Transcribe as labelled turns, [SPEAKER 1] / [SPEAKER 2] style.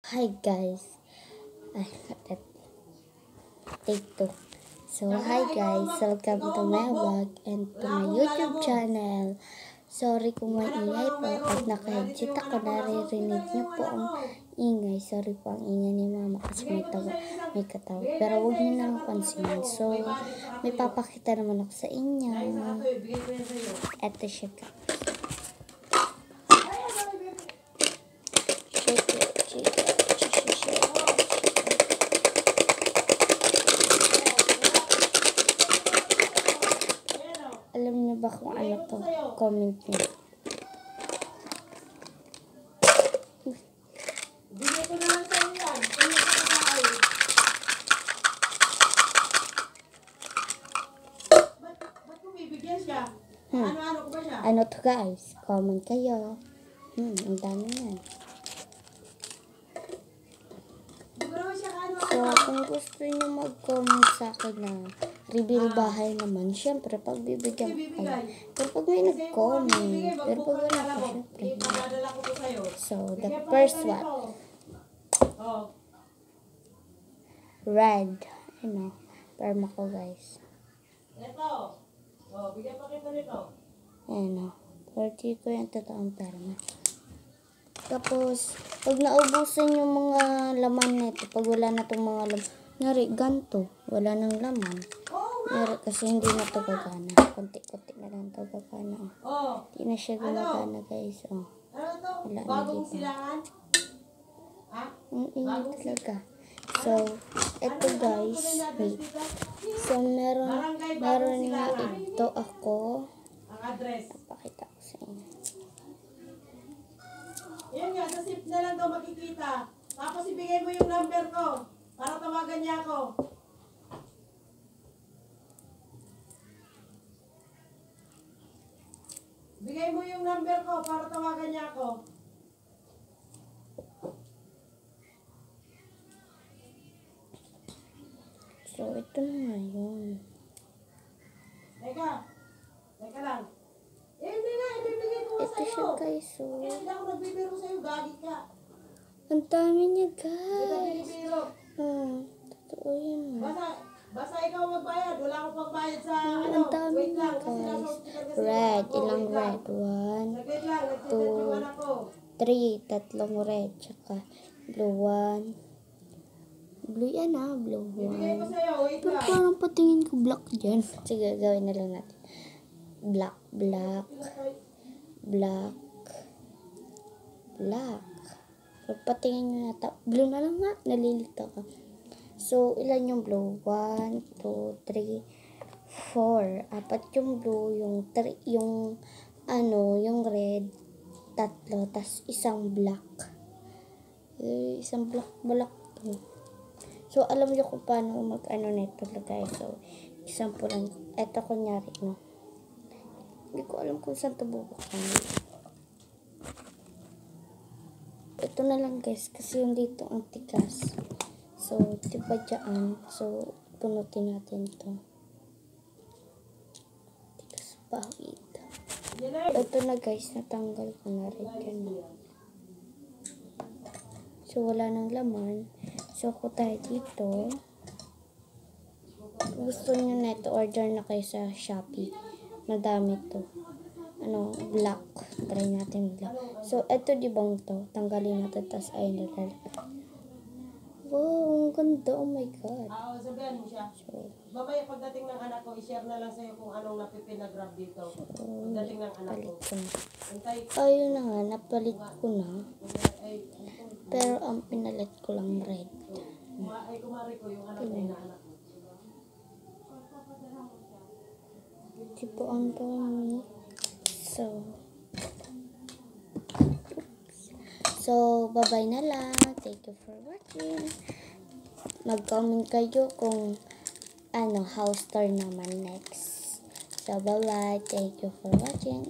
[SPEAKER 1] Hi guys. Ay, take two. So, hi guys. Welcome to my vlog and to my YouTube channel. Sorry kung maingay po at naka-headset ako. Naririnig niyo po ang ingay. Sorry po ang ingay ni mama kasi may katawa. Pero huwag niyo na akong pansinin. So, may papakita naman ako sa inyo. Eto siya guys. Alam niyo ba kung ano to? Comment niyo.
[SPEAKER 2] Bigay ko na lang sa inyo yan. Ba't kung bibigyan siya? Ano-ano ko ba siya?
[SPEAKER 1] Ano to guys? Comment kayo. Ang dami yan. So, kung gusto niyo mag-comment sa akin na reveal bahay naman, syempre, pagbibigyan ko kayo. Pero pag may nag-comment, pero pag wala pa, syempre. So, the first one. Red. Ano, perma ko guys.
[SPEAKER 2] Ito. Bigyan pa kita nito.
[SPEAKER 1] Ano, 40 ko yung totoong perma. Tapos, pag naubusan yung mga laman nito, pag wala na itong mga laman, nari, ganto, wala nang laman. Nari, kasi hindi na ito gagana. Kunti-kunti na lang ito gagana. Hindi na siya gumagana guys. Wala na
[SPEAKER 2] Bagong
[SPEAKER 1] dito.
[SPEAKER 2] silangan?
[SPEAKER 1] Ang ingat talaga. So, ito guys. Wait. So, meron nga ito ako.
[SPEAKER 2] Ang address.
[SPEAKER 1] Pakita ko sa inyo.
[SPEAKER 2] Yan nga, sa zip na lang daw makikita. Tapos ibigay mo yung number ko para tawagan niya ako. Bigay mo yung number ko para tawagan niya ako.
[SPEAKER 1] So, ito na nga yun.
[SPEAKER 2] Teka lang. Hindi nga, ibibigay ko
[SPEAKER 1] Ito
[SPEAKER 2] sa'yo.
[SPEAKER 1] siya guys. So,
[SPEAKER 2] Hindi ako nagbibiro sa'yo, gagi ka.
[SPEAKER 1] ang dami niya
[SPEAKER 2] Hindi ka
[SPEAKER 1] guys.
[SPEAKER 2] binibiro.
[SPEAKER 1] Totoo yun.
[SPEAKER 2] Basta ikaw magbayad. Wala akong pagbayad sa
[SPEAKER 1] Ang dami
[SPEAKER 2] Wait
[SPEAKER 1] niya
[SPEAKER 2] lang, kasi nasa
[SPEAKER 1] guys.
[SPEAKER 2] hospital kasi
[SPEAKER 1] Red.
[SPEAKER 2] ako.
[SPEAKER 1] Ilang
[SPEAKER 2] Wait lang.
[SPEAKER 1] red? 1,
[SPEAKER 2] Saglit lang, nagtitit yung anak ko.
[SPEAKER 1] 3, tatlong red. Tsaka blue 1. Blue yan blue
[SPEAKER 2] Ibigay ko
[SPEAKER 1] 1.
[SPEAKER 2] sa'yo, wait
[SPEAKER 1] Pero
[SPEAKER 2] lang.
[SPEAKER 1] parang patingin ko black dyan. Sige, gawin na lang natin. Black. Pero patingin nyo yata. Blue na lang nga. Nalilito ka. So, ilan yung blue? 1, 2, 3, 4. Apat yung blue. Yung yung red. Tatlo. Tas isang black. Isang black to. So, alam niyo kung paano mag-ano nito guys. So, example lang. Eto kunyari, no? Hindi ko alam kung saan ito bubuksan. Ito na lang guys. Kasi yung dito ang tigas. So, diba dyan? So, punutin natin ito. Tigas pa. Ito na guys. Natanggal ko na rin dyan. So, wala nang laman. So, ako tayo dito. Gusto nyo na ito, order na kayo sa Shopee. Madami to. Black. Try natin black. So, ito di bang to? Tanggalin natin, tas ay nagal. Wow, ang ganda. Oh my God.
[SPEAKER 2] Sabihan mo siya.
[SPEAKER 1] So,
[SPEAKER 2] Mamaya pagdating ng anak ko, i-share na lang sa'yo kung anong napipinagrab dito. Pagdating ng anak ko.
[SPEAKER 1] palit ko na.
[SPEAKER 2] Antay.
[SPEAKER 1] Ayun na nga, napalit ko na.
[SPEAKER 2] Ay,
[SPEAKER 1] Pero ang pinalit ko lang red.
[SPEAKER 2] kumari ko yung anak na inaanak mo.
[SPEAKER 1] Tipo ang dami. So, bye-bye na lang. Thank you for watching. Mag-comment kayo kung house tour naman next. So, bye-bye. Thank you for watching.